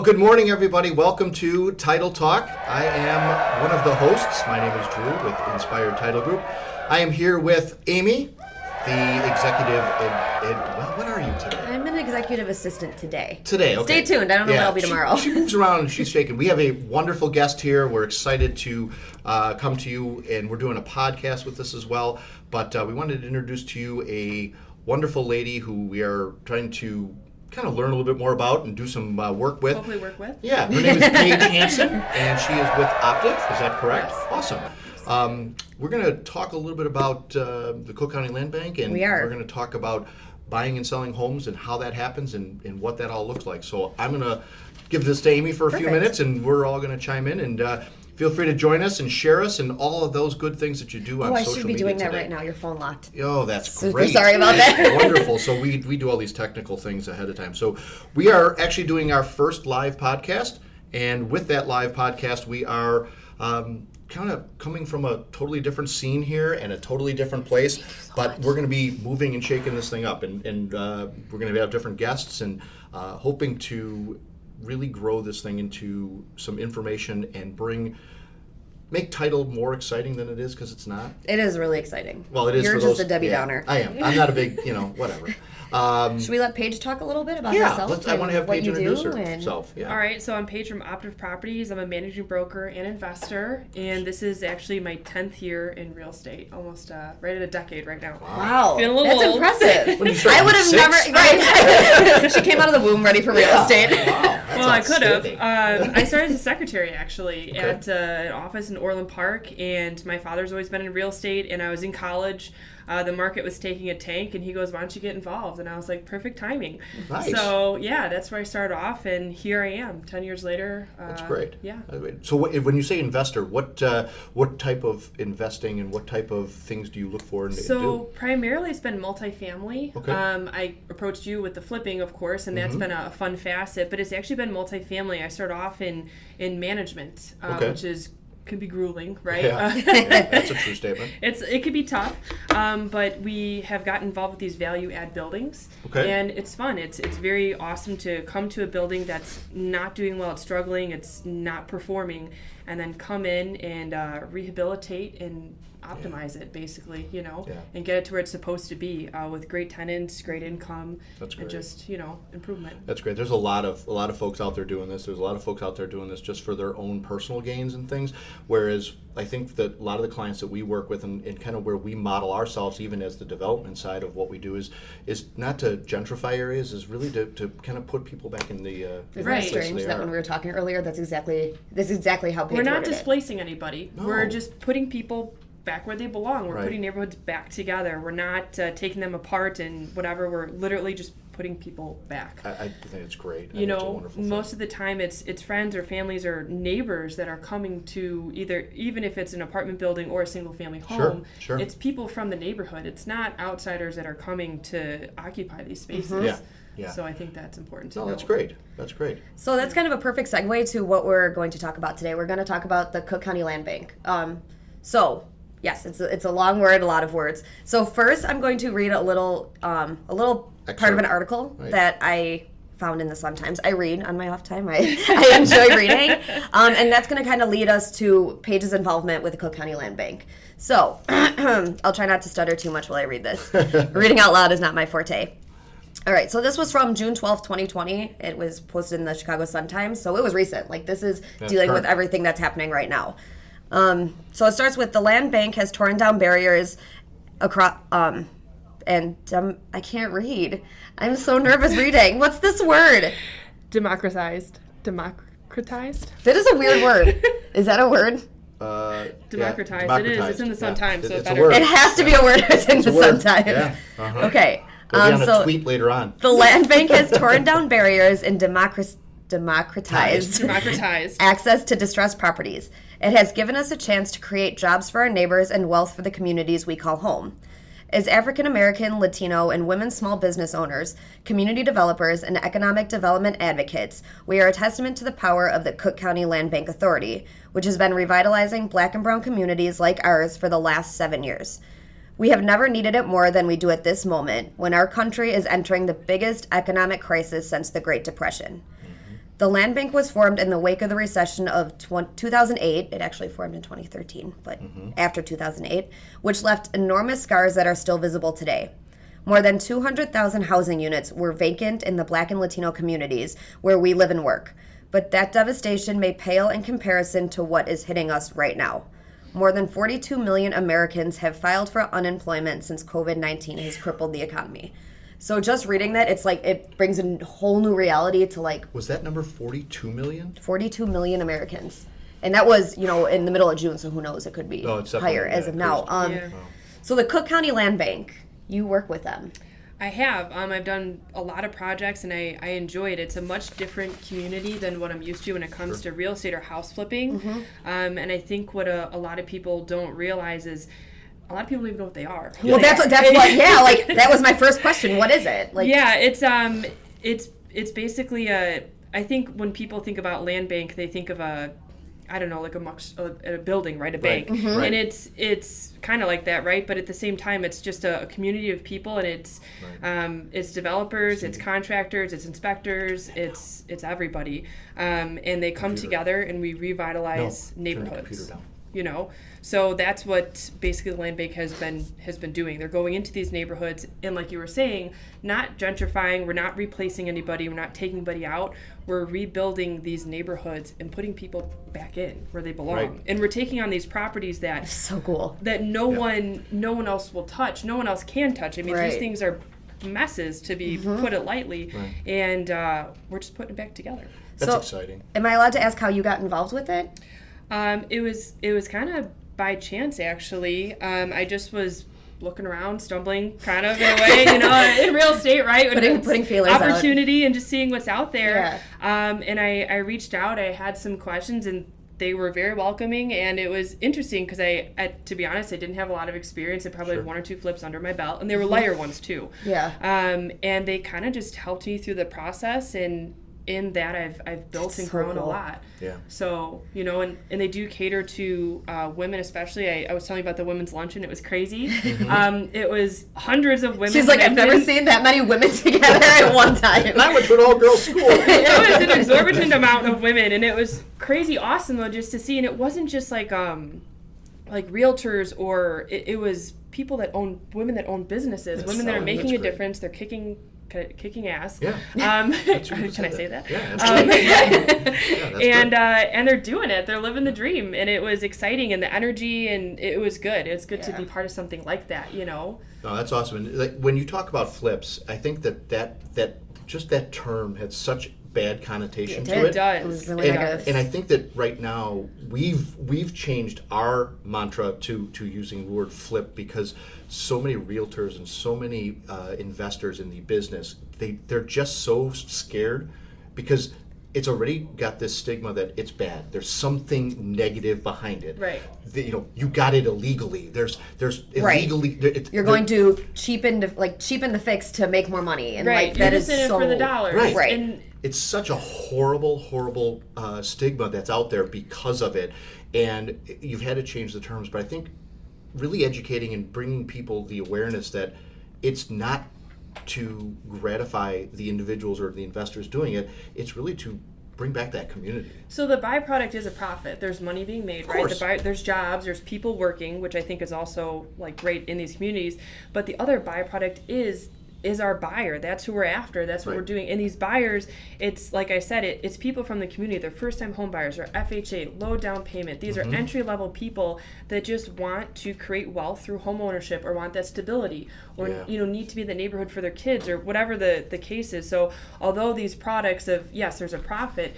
good morning, everybody. Welcome to Title Talk. I am one of the hosts. My name is Dru with Inspired Title Group. I am here with Aimee, the executive. What are you today? I'm an executive assistant today. Today, okay. Stay tuned. I don't know what I'll be tomorrow. She moves around and she's shaking. We have a wonderful guest here. We're excited to come to you, and we're doing a podcast with this as well. But we wanted to introduce to you a wonderful lady who we are trying to kind of learn a little bit more about and do some work with. Hopefully work with. Yeah, her name is Paige Hansen, and she is with Optiv. Is that correct? Yes. Awesome. We're going to talk a little bit about the Cook County Land Bank, and we're going to talk about buying and selling homes and how that happens and what that all looks like. So I'm going to give this to Aimee for a few minutes, and we're all going to chime in. And feel free to join us and share us and all of those good things that you do on social media. I should be doing that right now. Your phone locked. Oh, that's Super great. sorry about that. Wonderful. So we do all these technical things ahead of time. So we are actually doing our first live podcast. And with that live podcast, we are kind of coming from a totally different scene here and a totally different place. But we're going to be moving and shaking this thing up. And we're going to have different guests and hoping to really grow this thing into some information and make title more exciting than it is, because it's not. It is really exciting. Well, it is. You're for just those, a Debbie Downer. I am. I'm not a big, whatever. Should we let Paige talk a little bit about Yeah, herself? I want to have what Paige you introduce do herself. Yeah. All right, so I'm Paige from Optiv Properties. I'm a managing broker and investor, and this is actually my 10th year in real estate, almost right at a decade right now. Wow, Feeling a little that's old. impressive. I would have never. Right. She came out of the womb ready for real estate. Wow. Well, I could have. I started as a secretary, actually, at an office in Orland Park, and my father's always been in real estate, and I was in college. The market was taking a tank, and he goes, "Why don't you get involved?" And I was like, perfect timing. Nice. So, yeah, that's where I started off, and here I am, 10 years later. That's great. Yeah. So when you say investor, what type of investing and what type of things do you look for and So do? primarily it's been multifamily. Okay. I approached you with the flipping, of course, and that's been a fun facet, but it's actually been multifamily. I started off in management, which can be grueling, right? Yeah. That's a true statement. It could be tough, but we have gotten involved with these value add buildings, and it's fun. It's very awesome to come to a building that's not doing well, it's struggling, it's not performing, and then come in and rehabilitate and optimize it, basically, and get it to where it's supposed to be, with great tenants, great income, and just improvement. That's great. There's a lot of folks out there doing this. There's a lot of folks out there doing this just for their own personal gains and things. Whereas I think that a lot of the clients that we work with and kind of where we model ourselves, even as the development side of what we do, is not to gentrify areas, is really to kind of put people back in the Isn't that strange that when we were talking earlier, that's exactly how Paige We're not worded displacing anybody. No. We're just putting people back where they belong. We're Right. putting neighborhoods back together. We're not taking them apart and whatever. We're literally just putting people back. I think it's great. You know, most of the time it's friends or families or neighbors that are coming to even if it's an apartment building or a single family home, Sure. it's people from the neighborhood. It's not outsiders that are coming to occupy these spaces. Yeah. So I think that's important to know. That's great. That's great. So that's kind of a perfect segue to what we're going to talk about today. We're going to talk about the Cook County Land Bank. Yes, it's a long word, a lot of words. So first, I'm going to read a little Excerpt. part of an article that I found in the Sun Times. I read on my off time. I enjoy reading, and that's going to kind of lead us to Paige's involvement with the Cook County Land Bank. So I'll try not to stutter too much while I read this. Reading out loud is not my forte. All right, so this was from June 12th, 2020. It was posted in the Chicago Sun Times, so it was recent. Like, this is dealing with everything that's happening right now. So it starts with the land bank has torn down barriers across, I can't read. I'm so nervous reading. What's this word? Democratized. That is a weird word. Is that a word? Democratized. It is. It's in the Sun Times, so it's better. a word. It has to be a word. It's in the Sun Times. Yeah. Okay. It'll be on a tweet later on. The land bank has torn down barriers and democratized access to distressed properties. It has given us a chance to create jobs for our neighbors and wealth for the communities we call home. As African American, Latino, and women small business owners, community developers, and economic development advocates, we are a testament to the power of the Cook County Land Bank Authority, which has been revitalizing Black and brown communities like ours for the last 7 years. We have never needed it more than we do at this moment, when our country is entering the biggest economic crisis since the Great Depression. The land bank was formed in the wake of the recession of 2008. It actually formed in 2013, but after 2008, which left enormous scars that are still visible today. More than 200,000 housing units were vacant in the Black and Latino communities where we live and work. But that devastation may pale in comparison to what is hitting us right now. More than 42 million Americans have filed for unemployment since COVID-19 has crippled the economy. So just reading that, it's like it brings a whole new reality to like... Was that number 42 million? 42 million Americans. And that was, in the middle of June, so who knows, it could be higher as of now. So the Cook County Land Bank, you work with them. I have. I've done a lot of projects, and I enjoy it. It's a much different community than what I'm used to when it comes to real estate or house flipping. And I think what a lot of people don't realize is a lot of people don't even know what they are. Well, that's what. That was my first question. What is it? It's basically I think when people think about land bank, they think of a building, right? A bank. Right. And it's kind of like that, right? But at the same time, it's just a community of people, and it's developers, it's contractors, it's inspectors, it's everybody. And they come together and we revitalize neighborhoods. So that's what basically the land bank has been doing. They're going into these neighborhoods and, like you were saying, not gentrifying, we're not replacing anybody, we're not taking anybody out, we're rebuilding these neighborhoods and putting people back in where they belong. Right. And we're taking on these proproperties that so cool that no one else will touch, no one else can touch. I mean, these things are messes, to be put it lightly, and we're just putting it back together. That's exciting. Am I allowed to ask how you got involved with it? It was kind of by chance, actually. I just was looking around, stumbling kind of in a way, in real estate, right? Putting feelers out. Opportunity and just seeing what's out there. Yeah. And I reached out. I had some questions, and they were very welcoming, and it was interesting because to be honest, I didn't have a lot of experience. I probably had one or two flips under my belt, and they were lighter ones too. Yeah. And they kind of just helped me through the process, and in that I've built and grown a lot. Yeah. So, and they do cater to women, especially. I was telling you about the women's luncheon. It was crazy. It was hundreds of women. She's like, I've never seen that many women together at one time. And I went to an all-girls school. It was an exorbitant amount of women, and it was crazy awesome, though, just to see. And it wasn't just like realtors, or it was people women that own businesses, women that are making a difference. They're kicking ass. Yeah. Can I say that? Yeah. And they're doing it. They're living the dream, and it was exciting, and the energy, and it was good. It's good to be part of something like that. No, that's awesome. And when you talk about flips, I think that just that term had such bad connotation to it. It does. It was really and I think that right now we've changed our mantra to using the word flip, because so many realtors and so many investors in the business, they're just so scared because it's already got this stigma that it's bad. There's something negative behind it. Right. You got it illegally. There's illegally. You're going to cheapen the fix to make more money, and that is so for the dollars. Right. And it's such a horrible stigma that's out there because of it, and you've had to change the terms. But I think really educating and bringing people the awareness that it's not to gratify the individuals or the investors doing it, it's really to bring back that community. So the byproduct is a profit. There's money being made, right? There's jobs, there's people working, which I think is also great in these communities. But the other byproduct is our buyer. That's who we're after. That's what we're doing. And these buyers, it's like I said, it's people from the community. They're first-time home buyers, or FHA, low down payment. These are entry-level people that just want to create wealth through home ownership, or want that stability, or need to be in the neighborhood for their kids, or whatever the case is. So although these products there's a profit,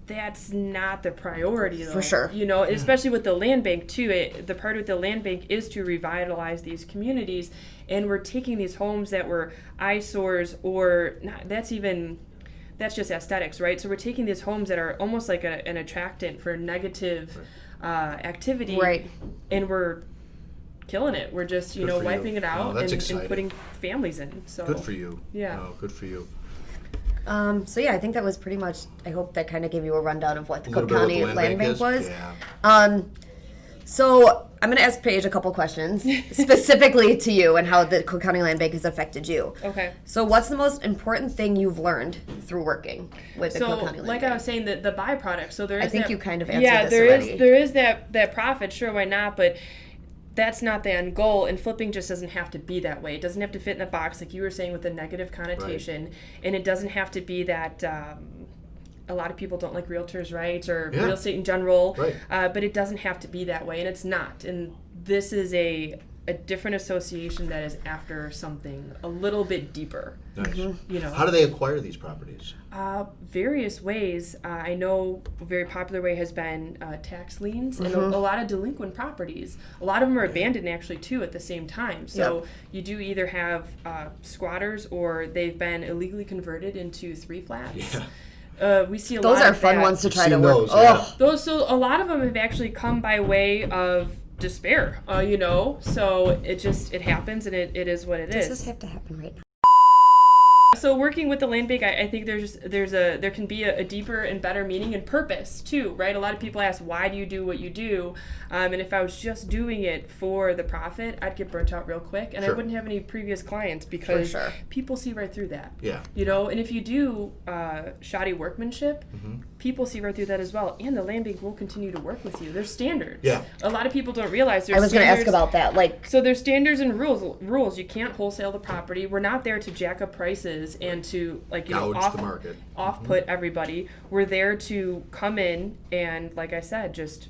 that's not the priority, though. For sure. Especially with the land bank, too. The part with the land bank is to revitalize these communities, and we're taking these homes that were eyesores, or not, that's just aesthetics, right? So we're taking these homes that are almost like an attractant for negative activity, right? And we're killing it. We're just, wiping it out and putting families in. So good for you. Yeah. No, good for you. I think that was pretty much, I hope that kind of gave you a rundown of what the Cook County Land Bank was. Yeah. So I'm going to ask Paige a couple questions specifically to you and how the Cook County Land Bank has affected you. Okay. So what's the most important thing you've learned through working with the Cook County Land Bank? Like I was saying, the byproduct. So there is I think you kind of answered this already. There is that profit. Sure, why not? But that's not the end goal, and flipping just doesn't have to be that way. It doesn't have to fit in the box like you were saying with the negative connotation, and it doesn't have to be that a lot of people don't like realtors, right, or real estate in general, but it doesn't have to be that way, and it's not. And this is a different association that is after something a little bit deeper. Nice. You know, how do they acquire these properties? Various ways. I know a very popular way has been tax liens and a lot of delinquent properties. A lot of them are abandoned actually too at the same time. So you do either have squatters or they've been illegally converted into 3 flats. Yeah. We see a those lot are of fun that. ones to try to Those, work. So a lot of them have actually come by way of despair, you know. So it happens, and it is what it is. Does this have to happen right now? So working with the land bank, I think there can be a deeper and better meaning and purpose too, right? A lot of people ask, why do you do what you do? And if I was just doing it for the profit, I'd get burnt out real quick, and I wouldn't have any previous clients because people see right through that. Yeah. You know, and if you do shoddy workmanship, people see right through that as well, and the land bank will continue to work with you. There's standards. Yeah. A lot of people don't realize there's I was going to ask about that. So there's standards and rules. You can't wholesale the property. We're not there to jack up prices and to gouge the market. Off-put everybody. We're there to come in and, like I said, just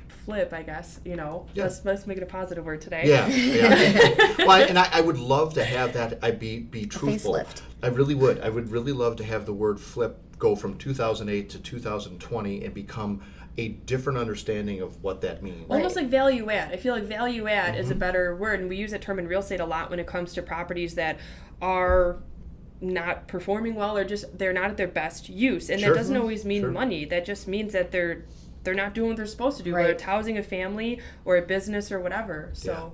flip, I guess, you know. Yeah. Let's make it a positive word today. Yeah. Well, and I would love to have that. I'd be truthful. Facelift. I really would. I would really love to have the word flip go from 2008 to 2020 and become a different understanding of what that means. Almost like value add. I feel like value add is a better word, and we use that term in real estate a lot when it comes to properties that are not performing well or just they're not at their best use. And that doesn't always mean money. That just means that they're not doing what they're supposed to do, whether it's housing a family or a business or whatever. So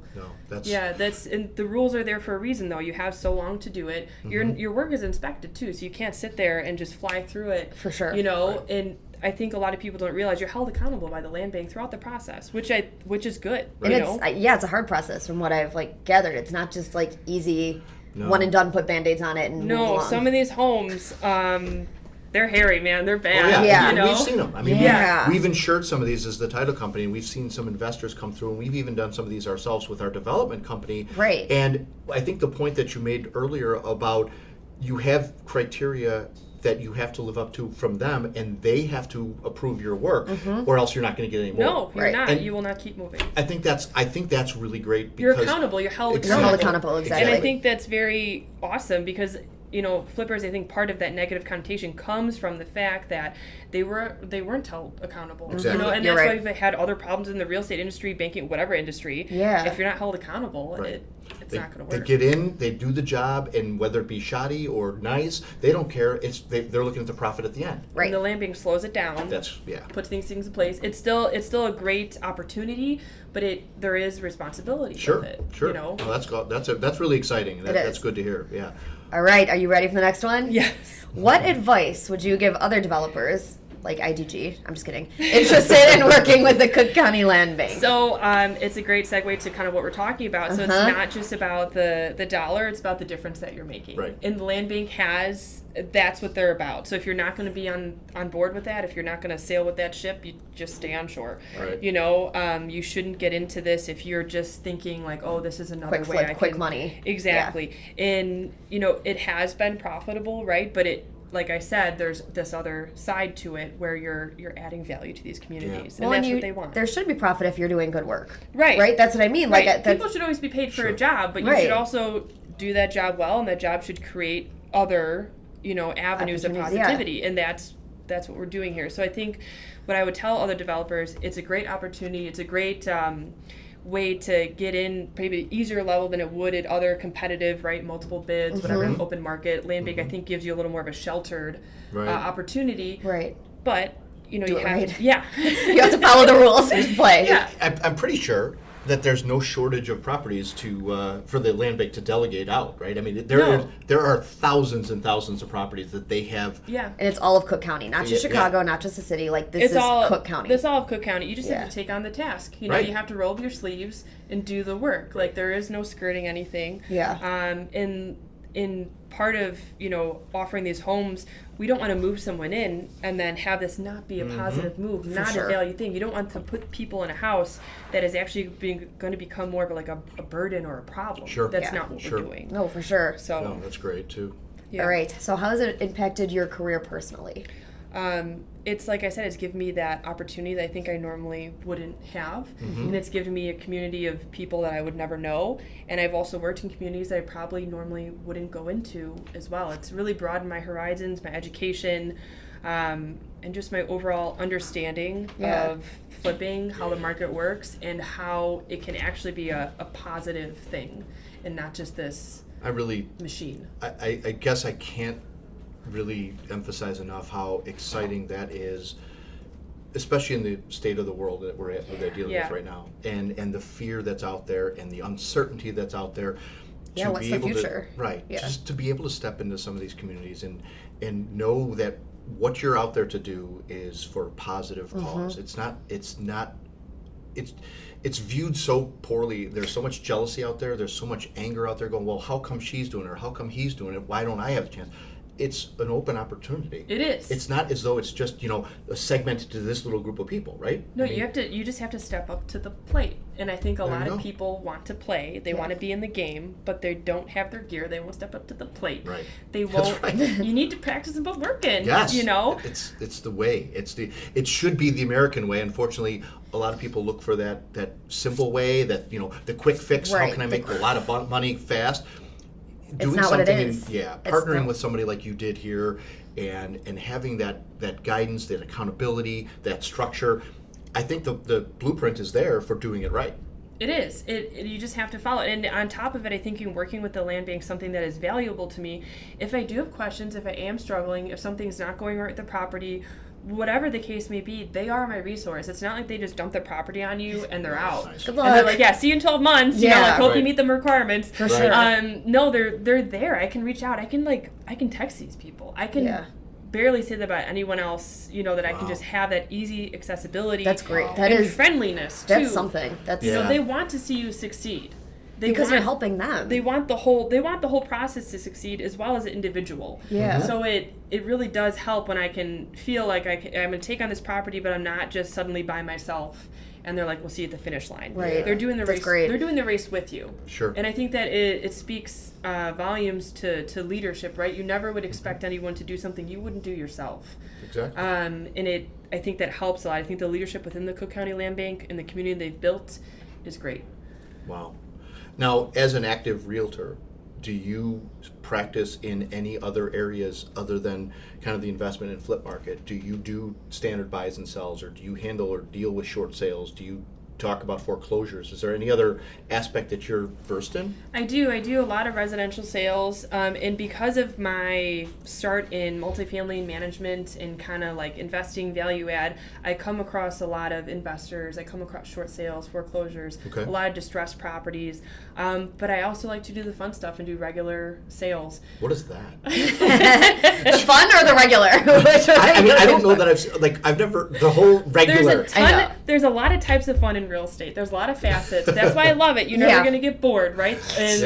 that's and the rules are there for a reason though. You have so long to do it. Your work is inspected too, so you can't sit there and just fly through it. For sure. You know, and I think a lot of people don't realize you're held accountable by the land bank throughout the process, which is good. And it's a hard process from what I've gathered. It's not just easy one and done, put Band-Aids on it and move along. Some of these homes, they're hairy, man. They're bad. Oh, yeah. You know? We've seen them. I mean, we've insured some of these as the title company, and we've seen some investors come through, and we've even done some of these ourselves with our development company. Right. And I think the point that you made earlier about you have criteria that you have to live up to from them, and they have to approve your work, or else you're not going to get any more. No, you're not. And you will not keep moving. I think that's really great. You're accountable. You're held accountable. You're held accountable, exactly. And I think that's very awesome because, you know, flippers, I think part of that negative connotation comes from the fact that they weren't held accountable. Exactly. You know, and that's why we've had other problems in the real estate industry, banking, whatever industry. Yeah. If you're not held accountable, it's not going to work. They get in, they do the job, and whether it be shoddy or nice, they don't care. They're looking at the profit at the end. Right. And the land bank slows it down. Puts these things in place. It's still a great opportunity, but there is responsibility with it. Sure. You know? Well, that's really exciting. That's good to hear. Yeah. All right. Are you ready for the next one? Yes. What advice would you give other developers, like IDG, I'm just kidding, interested in working with the Cook County Land Bank? So it's a great segue to kind of what we're talking about. So it's not just about the dollar, it's about the difference that you're making. Right. And the land bank that's what they're about. So if you're not going to be on board with that, if you're not going to sail with that ship, you just stay on shore. Right. You know, you shouldn't get into this if you're just thinking like, oh, this is another way I can... quick money. Exactly. Yeah. And, you know, it has been profitable, right? But like I said, there's this other side to it where you're adding value to these communities, and that's what they want. There should be profit if you're doing good work, right? Right, that's what I mean. Right. People should always be paid for a job, but you should also do that job well, and that job should create other, you know, avenues of positivity, and that's what we're doing here. So I think what I would tell other developers, it's a great opportunity. It's a great way to get in, maybe easier level than it would at other competitive, right, multiple bids, whatever, open market. Land bank, I think, gives you a little more of a sheltered opportunity. Right. But, you know, you have you have to follow the rules and play. Yeah. I'm pretty sure that there's no shortage of properties to for the land bank to delegate out, right? I mean, there are thousands and thousands of properties that they have. Yeah. And it's all of Cook County, not just Chicago, not just the city. Like, this is Cook County. It's all of Cook County. You just have to take on the task. You know, you have to roll up your sleeves and do the work. Like, there is no skirting anything. Yeah. In part of, you know, offering these homes, we don't want to move someone in and then have this not be a positive move, not a value thing. You don't want to put people in a house that is actually going to become more of like a burden or a problem. Sure. That's not what we're doing. No, for sure. So no, that's great too. All right. So how has it impacted your career personally? It's like I said, it's given me that opportunity that I think I normally wouldn't have. And it's given me a community of people that I would never know. And I've also worked in communities that I probably normally wouldn't go into as well. It's really broadened my horizons, my education, and just my overall understanding of flipping, how the market works, and how it can actually be a positive thing and not just this machine. I guess I can't really emphasize enough how exciting that is, especially in the state of the world that we're dealing with right now, and the fear that's out there and the uncertainty that's out there. What's the future? Just to be able to step into some of these communities and know that what you're out there to do is for a positive cause. It's viewed so poorly. There's so much jealousy out there. There's so much anger out there going, well, how come she's doing it, or how come he's doing it? Why don't I have a chance? It's an open opportunity. It is. It's not as though it's just, segmented to this little group of people, right? No, you just have to step up to the plate. And I think a lot of people want to play. They want to be in the game, but they don't have their gear. They won't step up to the plate. Right. They won't. That's right. You need to practice about working. Yes. It's the way. It should be the American way. Unfortunately, a lot of people look for that simple way, that, the quick fix. Right. How can I make a lot of money fast? It's not what it is. Partnering with somebody like you did here, and having that guidance, that accountability, that structure. I think the blueprint is there for doing it right. It is. You just have to follow it. And on top of it, I think working with the land bank, something that is valuable to me. If I do have questions, if I am struggling, if something's not going right with the property, whatever the case may be, they are my resource. It's not like they just dump their property on you and they're out. Nice. Good luck. And they're like, see you in 12 months. Hope you meet the requirements. For sure. No, they're there. I can reach out. I can text these people. I can barely say that about anyone else, that I can just have that easy accessibility. That's great. And friendliness, too. That's something. They want to see you succeed. Because you're helping them. They want the whole process to succeed as well as an individual. Yeah. So it really does help when I can feel like I'm going to take on this property, but I'm not just suddenly by myself. And they're like, we'll see you at the finish line. Right. They're doing the race. Great. They're doing the race with you. Sure. And I think that it speaks volumes to leadership, right? You never would expect anyone to do something you wouldn't do yourself. Exactly. And I think that helps a lot. I think the leadership within the Cook County Land Bank and the community they've built is great. Wow. Now, as an active realtor, do you practice in any other areas other than kind of the investment and flip market? Do you do standard buys and sells, or do you handle or deal with short sales? Do you talk about foreclosures? Is there any other aspect that you're versed in? I do a lot of residential sales, and because of my start in multifamily management and kind of like investing value add, I come across a lot of investors. I come across short sales, foreclosures, a lot of distressed properties, but I also like to do the fun stuff and do regular sales. What is that? The fun or the regular? I don't know that I've never, the whole regular. There's a lot of types of fun in real estate. There's a lot of facets. That's why I love it. You're never going to get bored, right? And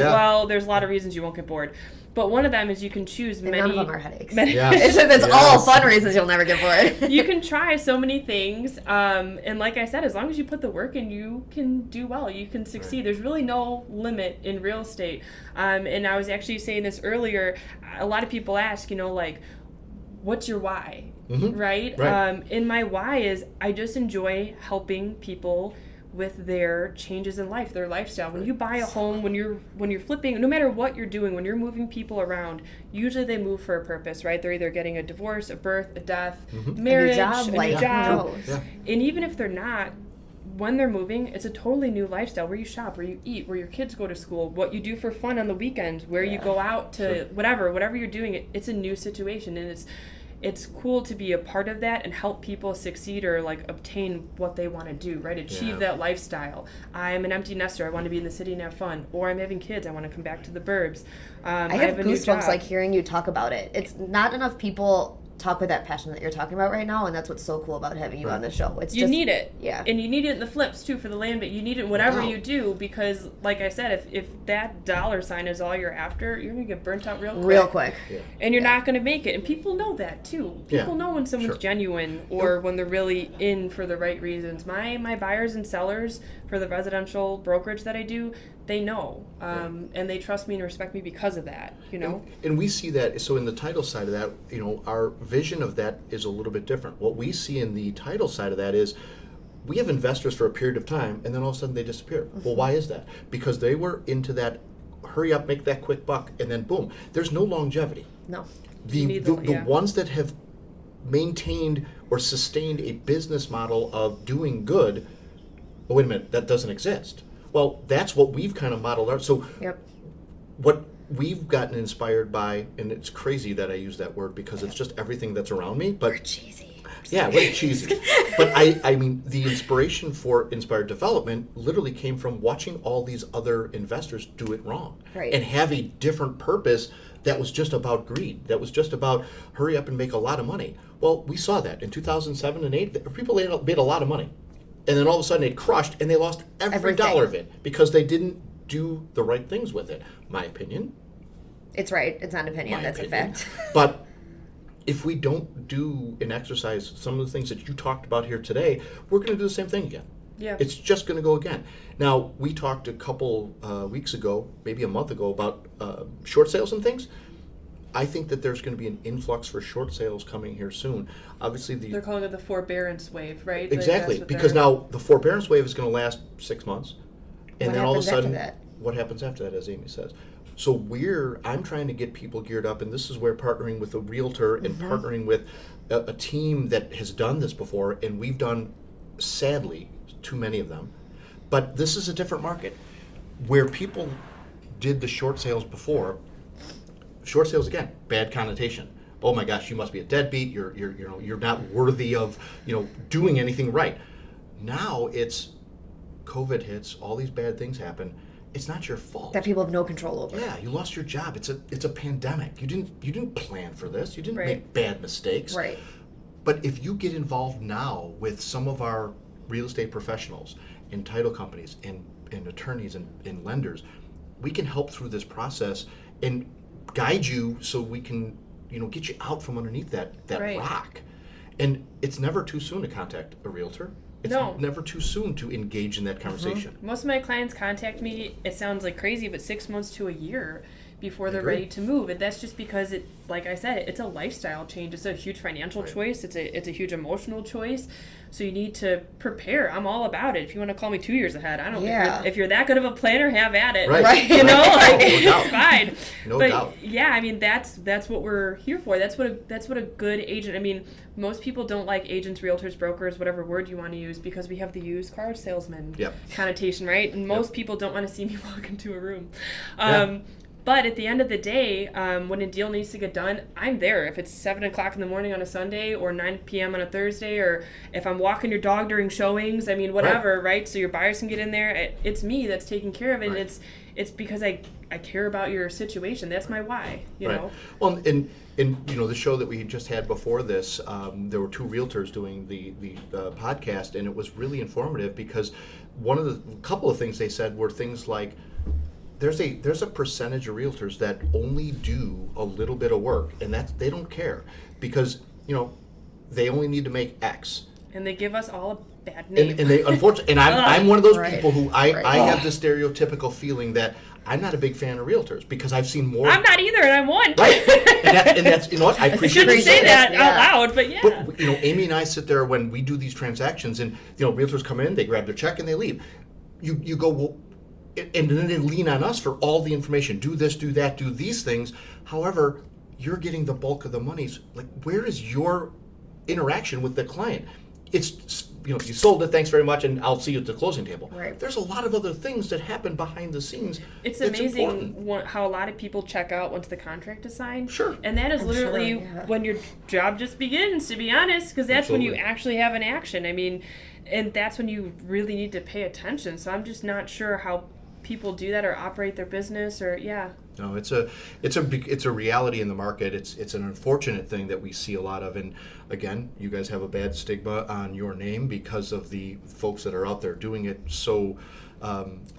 there's a lot of reasons you won't get bored. But one of them is you can choose many. None of them are headaches. It's all fun reasons you'll never get bored. You can try so many things. And like I said, as long as you put the work in, you can do well. You can succeed. Right. There's really no limit in real estate. And I was actually saying this earlier. A lot of people ask, what's your why? Mm-hmm. Right? And my why is I just enjoy helping people with their changes in life, their lifestyle. When you buy a home, when you're flipping, no matter what you're doing, when you're moving people around, usually they move for a purpose, right? They're either getting a divorce, a birth, a death, marriage, a new job. Yeah. And even if they're not, when they're moving, it's a totally new lifestyle, where you shop, where you eat, where your kids go to school, what you do for fun on the weekends, where you go out to whatever you're doing, it's a new situation. And it's cool to be a part of that and help people succeed or like obtain what they want to do, right? Achieve that lifestyle. I'm an empty nester. I want to be in the city and have fun. Or I'm having kids. I want to come back to the burbs. I have goosebumps like hearing you talk about it. It's not enough people talk with that passion that you're talking about right now, and that's what's so cool about having you on the show. It's you need it. Yeah. And you need it in the flips too for the land, but you need it in whatever you do, because like I said, if that dollar sign is all you're after, you're gonna get burnt out real quick. Yeah. And you're not gonna make it. And people know that too. People know when someone's genuine or when they're really in for the right reasons. My buyers and sellers for the residential brokerage that I do, they know, and they trust me and respect me because of that, you know. And we see that. So in the title side of that, you know, our vision of that is a little bit different. What we see in the title side of that is we have investors for a period of time, and then all of a sudden they disappear. Mm-hmm. Well, why is that? Because they were into that hurry up, make that quick buck, and then boom. There's no longevity. No. The ones that have maintained or sustained a business model of doing good, oh, wait a minute, that doesn't exist. Well, that's what we've kind of modeled out. So what we've gotten inspired by, and it's crazy that I use that word because it's just everything that's around me. But we're cheesy. Yeah, we're cheesy. But I mean, the inspiration for Inspired Development literally came from watching all these other investors do it wrong. Right. And have a different purpose that was just about greed, that was just about hurry up and make a lot of money. Well, we saw that in 2007 and 8. People made a lot of money. And then all of a sudden it crushed, and they lost every dollar of it because they didn't do the right things with it. My opinion. It's right. It's not an opinion. That's a fact. But if we don't do and exercise some of the things that you talked about here today, we're going to do the same thing again. Yeah. It's just going to go again. Now, we talked a couple weeks ago, maybe a month ago, about short sales and things. I think that there's going to be an influx for short sales coming here soon. Obviously, they're calling it the forbearance wave, right? Exactly, because now the forbearance wave is going to last 6 months, and then all of a sudden, what happens after that, as Aimee says. So I'm trying to get people geared up, and this is where partnering with a realtor and partnering with a team that has done this before, and we've done, sadly, too many of them. But this is a different market where people did the short sales before. Short sales, again, bad connotation. Oh my gosh, you must be a deadbeat. You're not worthy of doing anything right. Now it's COVID hits, all these bad things happen. It's not your fault. That people have no control over. Yeah, you lost your job. It's a pandemic. You didn't plan for this. You didn't make bad mistakes. Right. But if you get involved now with some of our real estate professionals and title companies and attorneys and lenders, we can help through this process and guide you so we can get you out from underneath that rock. And it's never too soon to contact a realtor. It's never too soon to engage in that conversation. Most of my clients contact me, it sounds like crazy, but 6 months to a year before they're ready to move. And that's just because like I said, it's a lifestyle change. It's a huge financial choice. It's a huge emotional choice. So you need to prepare. I'm all about it. If you want to call me 2 years ahead, I don't know. If you're that good of a planner, have at it. Right. It's fine. No doubt. Yeah, I mean, that's what we're here for. That's what a good agent, I mean, most people don't like agents, realtors, brokers, whatever word you want to use, because we have the used car salesman connotation, right? And most people don't want to see me walk into a room. But at the end of the day, when a deal needs to get done, I'm there. If it's 7 o'clock in the morning on a Sunday or 9 p.m. on a Thursday, or if I'm walking your dog during showings, I mean, whatever, right? So your buyers can get in there. It's me that's taking care of it. And it's because I care about your situation. That's my why, you know? Well, and the show that we just had before this, there were two realtors doing the podcast, and it was really informative because a couple of things they said were things like, there's a percentage of realtors that only do a little bit of work, and they don't care because they only need to make X. And they give us all a bad name. And they unfortunately, and I'm one of those people who I have the stereotypical feeling that I'm not a big fan of realtors because I've seen more. I'm not either, and I'm one. Right, and that's what I appreciate. I shouldn't say that out loud, but yeah. But Aimee and I sit there when we do these transactions, and realtors come in, they grab their check, and they leave. You go, well. And then they lean on us for all the information. Do this, do that, do these things. However, you're getting the bulk of the monies. Like, where is your interaction with the client? it's, you sold it, thanks very much, and I'll see you at the closing table. Right. There's a lot of other things that happen behind the scenes. It's amazing how a lot of people check out once the contract is signed. Sure. And that is literally when your job just begins, to be honest, because that's when you actually have an action. I mean, and that's when you really need to pay attention. So I'm just not sure how people do that or operate their business or, No, it's a reality in the market. It's an unfortunate thing that we see a lot of, and again, you guys have a bad stigma on your name because of the folks that are out there doing it so.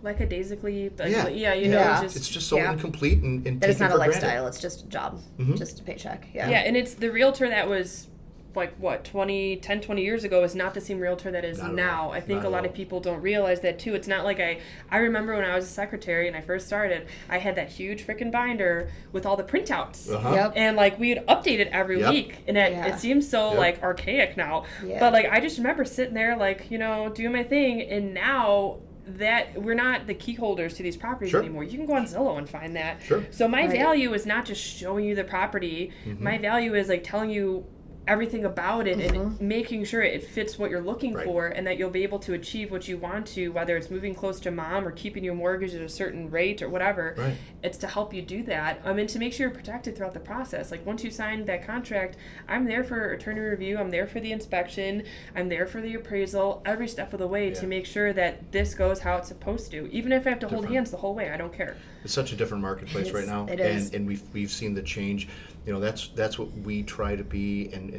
Lackadaisically, it's just so incomplete and that it's not a lifestyle. granted. It's just a job, just a paycheck. Yeah, and it's the realtor that was like what 20 years ago is not the same realtor that is now. I think a lot of people don't realize that too. It's not like I remember when I was a secretary and I first started, I had that huge freaking binder with all the printouts. And like we'd update it every week, and it seems so like archaic now. But like I just remember sitting there like doing my thing, and now that we're not the key holders to these properties anymore. You can go on Zillow and find that. So my value is not just showing you the property. My value is like telling you everything about it and making sure it fits what you're looking for, and that you'll be able to achieve what you want to, whether it's moving close to mom or keeping your mortgage at a certain rate or whatever. It's to help you do that, and to make sure you're protected throughout the process. Like once you sign that contract, I'm there for attorney review, I'm there for the inspection, I'm there for the appraisal, every step of the way to make sure that this goes how it's supposed to. Even if I have to hold hands the whole way, I don't care. It's such a different marketplace right now, and we've seen the change. That's what we try to be and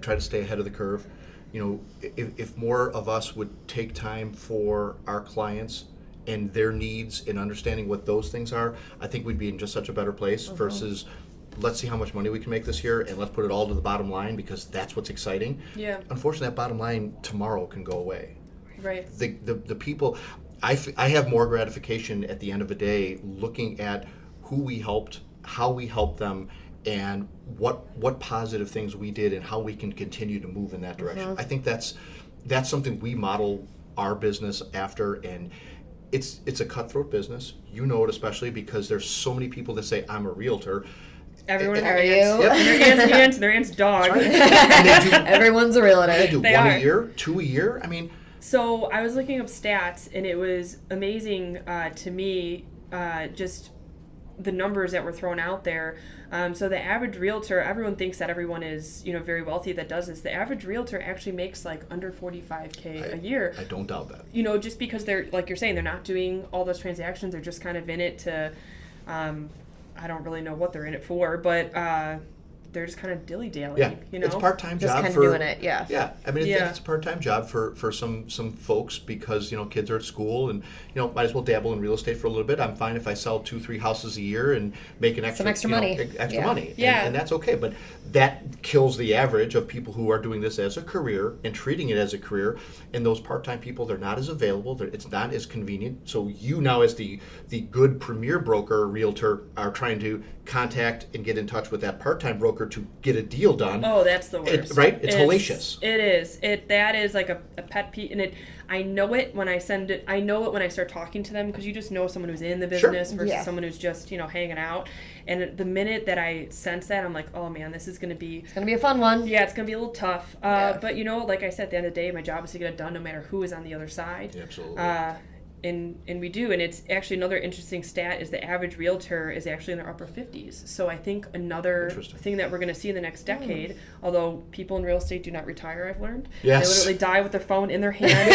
try to stay ahead of the curve. If more of us would take time for our clients and their needs and understanding what those things are, I think we'd be in just such a better place versus let's see how much money we can make this year and let's put it all to the bottom line because that's what's exciting. Unfortunately, that bottom line tomorrow can go away. The people, I have more gratification at the end of the day looking at who we helped, how we helped them, and what positive things we did and how we can continue to move in that direction. I think that's something we model our business after, and it's a cutthroat business. You know it especially because there's so many people that say, I'm a realtor. Everyone are you? Their aunt's dog. Everyone's a realtor. They do one a year, two a year. I mean. So I was looking up stats, and it was amazing to me, just the numbers that were thrown out there. So the average realtor, everyone thinks that everyone is, very wealthy that does this. The average realtor actually makes like under $45K a year. I don't doubt that. Just because they're, like you're saying, they're not doing all those transactions. They're just kind of in it to, I don't really know what they're in it for, but they're just kind of dilly-dallying, It's a part-time just job kind for of doing it, Yeah, I mean, it's a part-time job for some folks because, kids are at school and, might as well dabble in real estate for a little bit. I'm fine if I sell 2-3 houses a year and make an extra money. Extra money. Yeah. And that's okay, but that kills the average of people who are doing this as a career and treating it as a career. And those part-time people, they're not as available. It's not as convenient. So you now as the good premier broker, realtor, are trying to contact and get in touch with that part-time broker to get a deal done. Oh, that's the worst. It's hellacious. It is. That is like a pet peeve, and I know it when I send it. I know it when I start talking to them because you just know someone who's in the business versus someone who's just hanging out. And the minute that I sense that, I'm like, oh man, this is gonna be. It's gonna be a fun one. Yeah, it's gonna be a little tough. But like I said, at the end of the day, my job is to get it done no matter who is on the other side. Yeah, absolutely. And we do, and it's actually another interesting stat is the average realtor is actually in their upper 50s. So I think another thing that we're going to see in the next decade, although people in real estate do not retire, I've learned. They literally die with their phone in their hand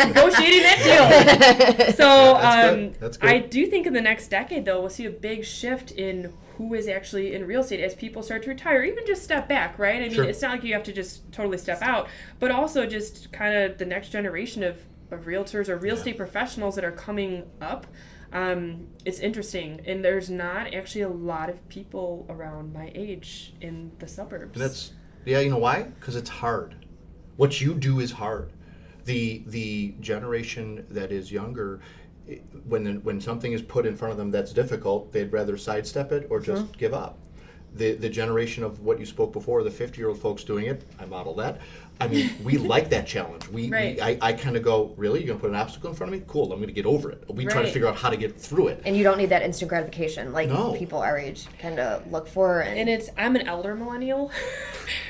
negotiating that deal. So that's good. I do think in the next decade, though, we'll see a big shift in who is actually in real estate as people start to retire, even just step back, right? I mean, it's not like you have to just totally step out, but also just kind of the next generation of realtors or real estate professionals that are coming up. It's interesting, and there's not actually a lot of people around my age in the suburbs. And that's you know why? Because it's hard. What you do is hard. The generation that is younger, when something is put in front of them that's difficult, they'd rather sidestep it or just give up. The generation of what you spoke before, the 50-year-old folks doing it, I model that. I mean, we like that challenge. I kind of go, really? You're going to put an obstacle in front of me? Cool, I'm going to get over it. We try to figure out how to get through it. And you don't need that instant gratification like people our age kind of look for. And I'm an elder millennial.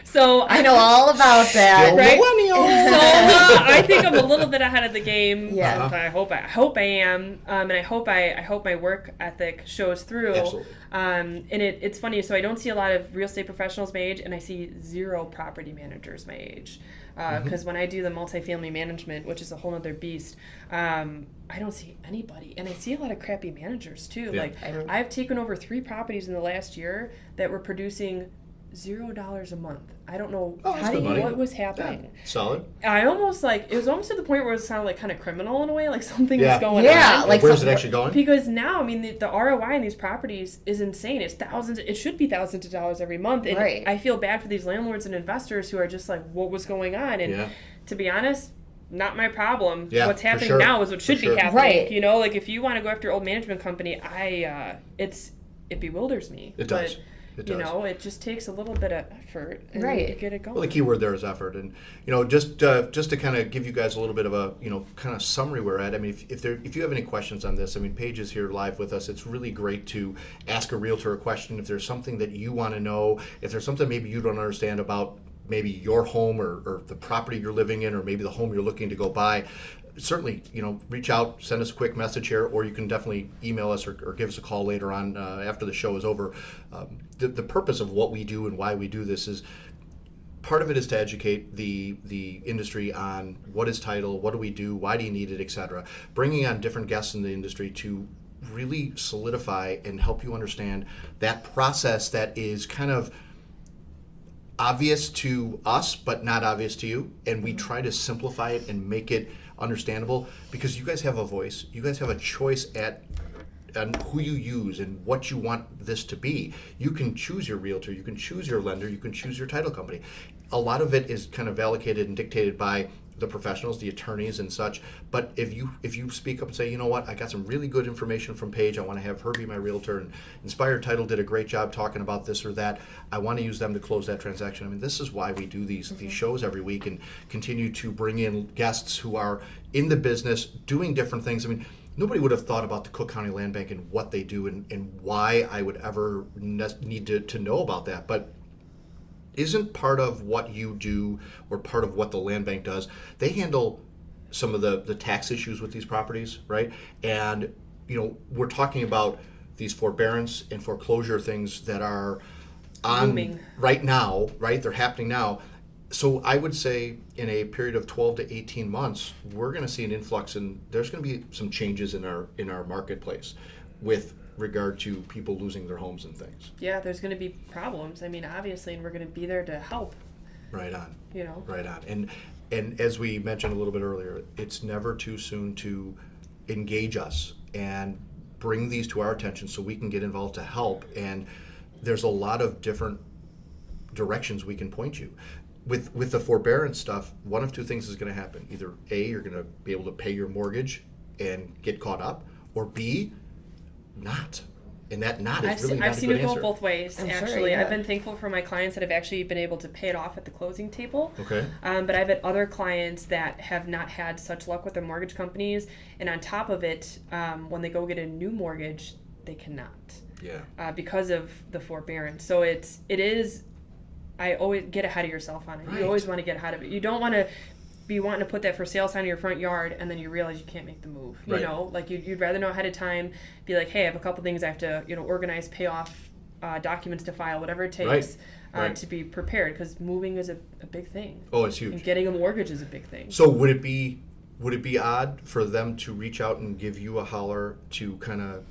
So I know all about that. Still Right? millennial. So I think I'm a little bit ahead of the game. Yeah. I hope I am, and I hope my work ethic shows through. Absolutely. And it's funny. So I don't see a lot of real estate professionals my age, and I see 0 property managers my age. Because when I do the multifamily management, which is a whole other beast, I don't see anybody, and I see a lot of crappy managers too. Yeah. Like I've taken over 3 properties in the last year that were producing $0 a month. I don't know what was happening. Yeah. Solid. I almost it was almost to the point where it sounded like kind of criminal in a way, like something was going on. Yeah, like where's it actually going? Because now, I mean, the ROI on these properties is insane. It's thousands. It should be thousands of dollars every month. And Right. I feel bad for these landlords and investors who are just like, what was going on? And to be honest, not my problem. Yeah, What's happening sure. now is what should be happening. Right. You know, like if you want to go after old management company, it bewilders me. It does. But, you know, it just takes a little bit of effort and Right. get it going. Well, the key word there is effort, and just to kind of give you guys a little bit of a kind of summary where we're at. I mean, if you have any questions on this, I mean, Paige is here live with us. It's really great to ask a realtor a question if there's something that you want to know, if there's something maybe you don't understand about maybe your home or the property you're living in, or maybe the home you're looking to go buy. Certainly, reach out, send us a quick message here, or you can definitely email us or give us a call later on after the show is over. The purpose of what we do and why we do this is, part of it is to educate the industry on what is title, what do we do, why do you need it, etc. Bringing on different guests in the industry to really solidify and help you understand that process that is kind of obvious to us but not obvious to you, and we try to simplify it and make it understandable, because you guys have a voice, you guys have a choice on who you use and what you want this to be. You can choose your realtor, you can choose your lender, you can choose your title company. A lot of it is kind of allocated and dictated by the professionals, the attorneys and such. But if you speak up and say, you know what, I got some really good information from Paige, I want to have her be my realtor, and Inspired Title did a great job talking about this or that, I want to use them to close that transaction. I mean, this is why we do these shows every week and continue to bring in guests who are in the business doing different things. I mean, nobody would have thought about the Cook County Land Bank and what they do and why I would ever need to know about that. But isn't part of what you do or part of what the land bank does, they handle some of the tax issues with these properties, right? And we're talking about these forbearance and foreclosure things that are on Booming right now, right? They're happening now. So I would say in a period of 12 to 18 months, we're going to see an influx, and there's going to be some changes in our marketplace with regard to people losing their homes and things. Yeah, there's going to be problems. I mean, obviously, and we're going to be there to help. Right on. Right on. And as we mentioned a little bit earlier, it's never too soon to engage us and bring these to our attention so we can get involved to help. And there's a lot of different directions we can point you. With the forbearance stuff, one of two things is going to happen. Either A, you're going to be able to pay your mortgage and get caught up, or B, not. And that not is really not a good answer. I've seen it go both ways, I'm actually. sure, yeah. I've been thankful for my clients that have actually been able to pay it off at the closing table. Okay. But I've had other clients that have not had such luck with their mortgage companies, and on top of it, when they go get a new mortgage, they cannot. Yeah. Because of the forbearance. So it is. I always get ahead of yourself on it. Right. You always want to get ahead of it. You don't want to be wanting to put that for sale sign in your front yard and then you realize you can't make the move. Right. You know, like you'd rather know ahead of time, be like, hey, I have a couple things I have to, organize, pay off, documents to file, whatever it takes Right. to be prepared, because moving is a big thing. Oh, it's huge. And getting a mortgage is a big thing. So would it be odd for them to reach out and give you a holler to kind of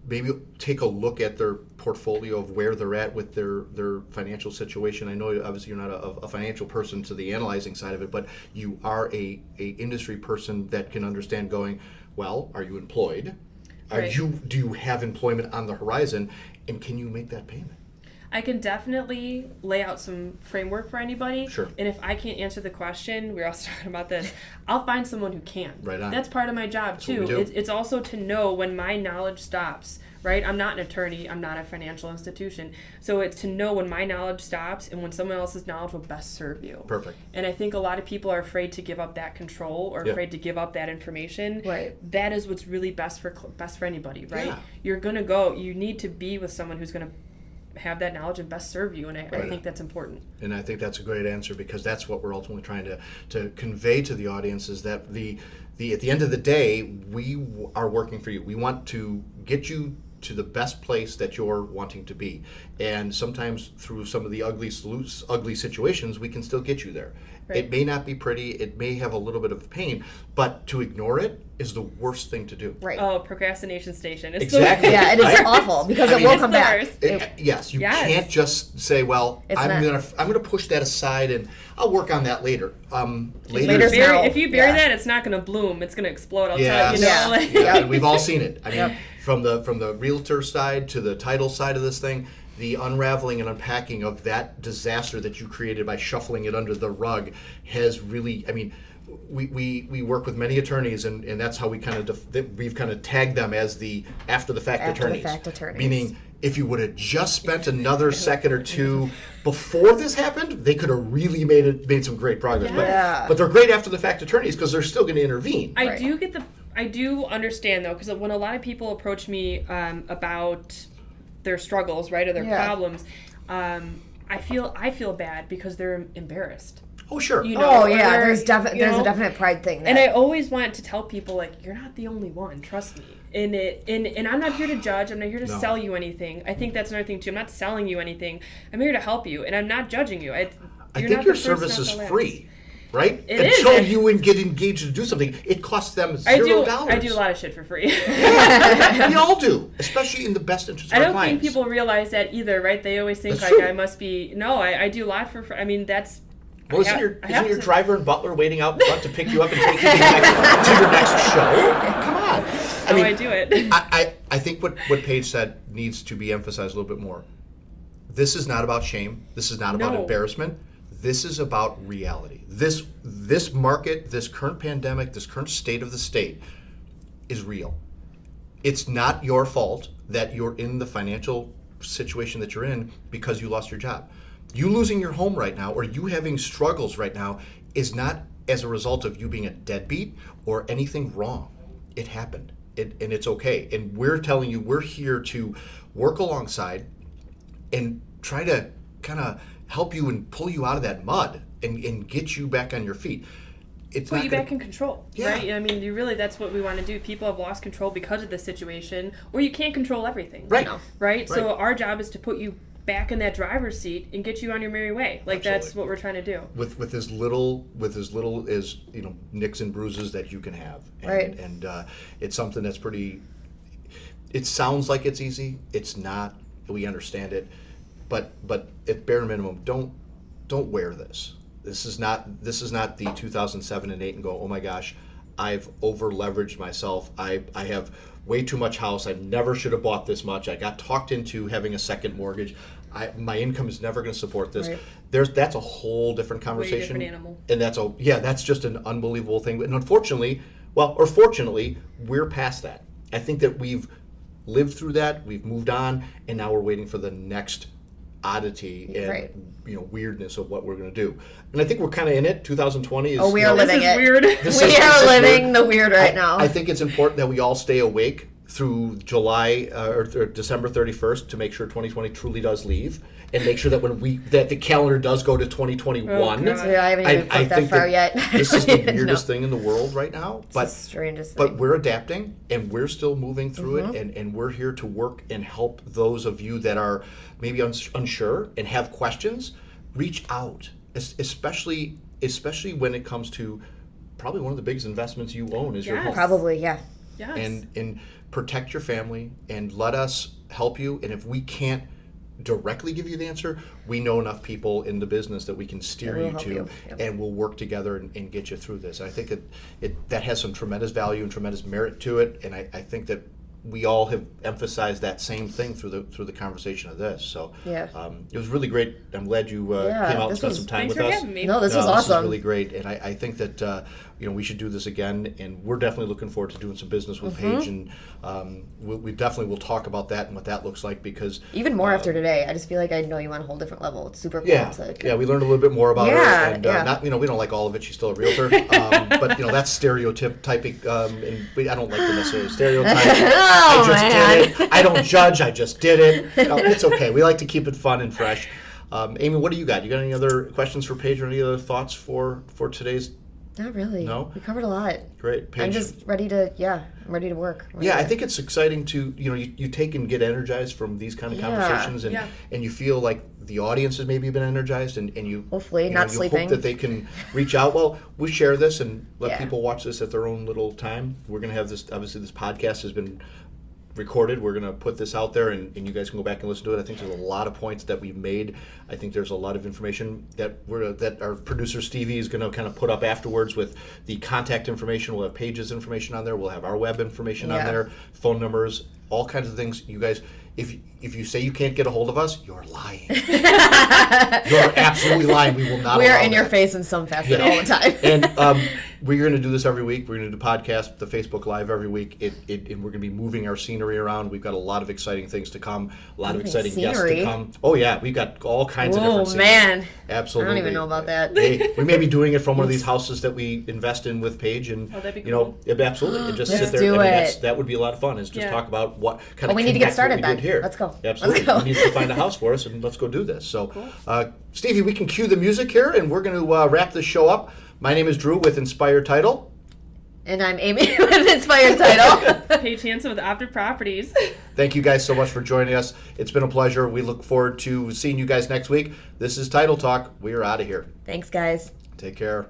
maybe take a look at their portfolio of where they're at with their financial situation? I know obviously you're not a financial person to the analyzing side of it, but you are a industry person that can understand going, well, are you employed? Right. Do you have employment on the horizon, and can you make that payment? I can definitely lay out some framework for anybody. Sure. And if I can't answer the question, we were also talking about this, I'll find someone who can. Right on. That's part of my job, That's too. what we do. It's also to know when my knowledge stops, right? I'm not an attorney. I'm not a financial institution. So it's to know when my knowledge stops and when someone else's knowledge will best serve you. Perfect. And I think a lot of people are afraid to give up that control or Yeah. afraid to give up that information. Right. That is what's really best for anybody, right? Yeah. You're going to go, you need to be with someone who's going to have that knowledge and best serve you, and I think that's important. And I think that's a great answer, because that's what we're ultimately trying to convey to the audience, is that the at the end of the day, we are working for you. We want to get you to the best place that you're wanting to be, and sometimes through some of the ugly situations, we can still get you there. Right. It may not be pretty, it may have a little bit of pain, but to ignore it is the worst thing to do. Right. Oh, procrastination station. It's exactly. Yeah, it is awful, because it will come back. Yes, you can't just say, well, I'm gonna push that aside and I'll work on that later. If you bury that, it's not gonna bloom. It's gonna explode. I'll tell you. And we've all seen it. I mean, from the realtor side to the title side of this thing, the unraveling and unpacking of that disaster that you created by shuffling it under the rug has really, I mean, we work with many attorneys, and that's how we we've kind of tagged them as the after the fact attorneys. Meaning, if you would have just spent another second or two before this happened, they could have really made some great progress. But they're great after the fact attorneys, because they're still going to intervene. I do understand, though, because when a lot of people approach me about their struggles, right, or their problems, I feel bad because they're embarrassed. Oh, sure. There's a definite pride thing there. And I always want to tell people, like, you're not the only one, trust me. And I'm not here to judge, I'm not here to sell you anything. I think that's another thing too. I'm not selling you anything. I'm here to help you, and I'm not judging you. I think your service is free. Right? Until you get engaged to do something, it costs them $0. I do a lot of shit for free. We all do, especially in the best interest of our clients. I don't think people realize that either, right? They always think I must be. No, I do a lot for free. I mean, that's. Well, isn't your driver and butler waiting out front to pick you up and take you to your next show? Come on. I do it. I think what Paige said needs to be emphasized a little bit more. This is not about shame. This is not about embarrassment. This is about reality. This market, this current pandemic, this current state of the state is real. It's not your fault that you're in the financial situation that you're in because you lost your job. You losing your home right now, or you having struggles right now, is not as a result of you being a deadbeat or anything wrong. It happened, and it's okay. And we're telling you, we're here to work alongside and try to kind of help you and pull you out of that mud and get you back on your feet. Put you back in control, right? I mean, that's what we want to do. People have lost control because of this situation, or you can't control everything. Right? So our job is to put you back in that driver's seat and get you on your merry way. That's what we're trying to do. With as little as nicks and bruises that you can have. And it's something that's pretty. It sounds like it's easy. It's not. We understand it. But at bare minimum, don't wear this. This is not the 2007 and 8 and go, oh my gosh, I've over leveraged myself. I have way too much house. I never should have bought this much. I got talked into having a second mortgage. My income is never going to support this. Right. That's a whole different conversation. Way different animal. And that's just an unbelievable thing. And unfortunately, fortunately, we're past that. I think that we've lived through that. We've moved on, and now we're waiting for the next oddity and weirdness of what we're going to do. And I think we're kind of in it. 2020 is. Oh, we are living it. Weird. We are living the weird right now. I think it's important that we all stay awake through July or December 31st to make sure 2020 truly does leave, and make sure that that the calendar does go to 2021. I haven't even put that far yet. This is the weirdest thing in the world right now. It's the strangest thing. But we're adapting, and we're still moving through it, and we're here to work and help those of you that are maybe unsure and have questions. Reach out, especially when it comes to probably one of the biggest investments you own is your home. Probably, yeah. Yes. And protect your family and let us help you. And if we can't directly give you the answer, we know enough people in the business that we can steer you to, and we'll work together and get you through this. I think that has some tremendous value and tremendous merit to it, and I think that we all have emphasized that same thing through the conversation of this. So it was really great. I'm glad you came out and spent some time with us. Having me. No, this was awesome. This is really great, and I think that we should do this again, and we're definitely looking forward to doing some business with Paige, and we definitely will talk about that and what that looks like, because even more after today, I just feel like I know you on a whole different level. It's super cool. Yeah, we learned a little bit more about her, and not we don't like all of it. She's still a realtor, but that's stereotyping, and I don't like to necessarily stereotype. Oh, I just man. did it. I don't judge. I just did it. It's okay. We like to keep it fun and fresh. Aimee, what do you got? You got any other questions for Paige or any other thoughts for today's? Not really. No? We covered a lot. Great. Paige? I'm just ready to, I'm ready to work. I think it's exciting to, you take and get energized from these kind of conversations, and you feel like the audience has maybe been energized, and you hopefully not you sleeping. hope that they can reach out. Well, we share this and let people watch this at their own little time. We're going to have this, obviously this podcast has been recorded. We're going to put this out there, and you guys can go back and listen to it. I think there's a lot of points that we've made. I think there's a lot of information that our producer Stevie is going to kind of put up afterwards with the contact information. We'll have Paige's information on there. We'll have our web information on there, phone numbers, all kinds of things. You guys, if you say you can't get a hold of us, you're lying. You're absolutely lying. We will not. We're allow in your that. face in some facet all the time. And we're going to do this every week. We're going to do podcast, the Facebook Live every week. And we're going to be moving our scenery around. We've got a lot of exciting things to come. A lot of exciting guests to come. Oh yeah, we've got all kinds of different scenery. Oh man, Absolutely. I don't even know about that. Hey, we may be doing it from one of these houses that we invest in with Paige, and that'd be cool. Absolutely, and just Let's sit there. do it. That would be a lot of fun. Is just talk about what kind of. We need to get started what we then. did here. Let's go. Absolutely, Let's go. we need to find a house for us, and let's go do this. So, Stevie, we can cue the music here, and we're going to wrap this show up. My name is Dru with Inspired Title. And I'm Aimee with Inspired Title. Paige Hansen with Optiv Properties. Thank you guys so much for joining us. It's been a pleasure. We look forward to seeing you guys next week. This is Title Talk. We are out of here. Thanks, guys. Take care.